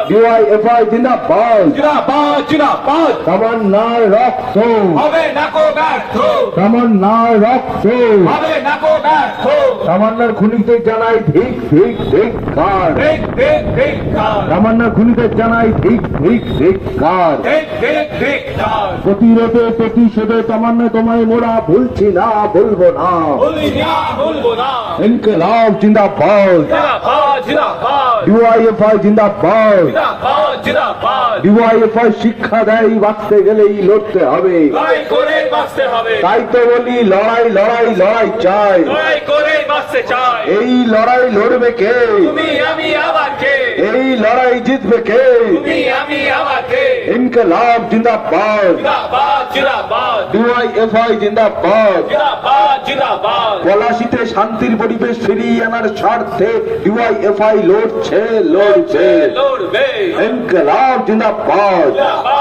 DYFI জিন্দাবাদ, জিন্দাবাদ জিন্দাবাদ তামান্নার রক্ত, হবে না কো ব্যর্থ, তামান্নার রক্ত, হবে না কো ব্যর্থ, তামান্নার খুনিদের জানাই ঠিক ঠিক ঠিক কার, ঠিক ঠিক ঠিক কার, তামান্নার খুনিদের জানাই ঠিক ঠিক ঠিক কার। ঠিক ঠিক ঠিক কার, প্রতিরোধে প্রতিশোধে তামান্না তোমায় মোরা ভুলছি না, ভুলবো না। ভুলি না ভুলবো না, ইনকিলাব জিন্দাবাদ, জিন্দাবাদ জিন্দাবাদ, ডিওয়াইএফআই জিন্দাবাদ, জিন্দাবাদ জিন্দাবাদ, ডিওয়াইএফআই শিক্ষা দেয় বাঁচতে গেলেই লড়তে হবে। লড়াই করে বাঁচতে হবে, তাই তো বলি লড়াই লড়াই লড়াই চাই। লড়াই করে বাঁচতে চাই, এই লড়াই লড়বে কে? তুমি আমি আবার কে, এই লড়াই জিতবে কে? তুমি আমি আবার কে, ইনকিলাব জিন্দাবাদ, জিন্দাবাদ জিন্দাবাদ, ডিওয়াইএফআই জিন্দাবাদ। জিন্দাবাদ জিন্দাবাদ, পলাশিতে শান্তির পরিবেশ ফিরিয়ে আনার স্বার্থে ডিওয়াইএফআই লড়ছে লড়ছে। লড়বে, ইনকিলাব জিন্দাবাদ, জিন্দাবাদ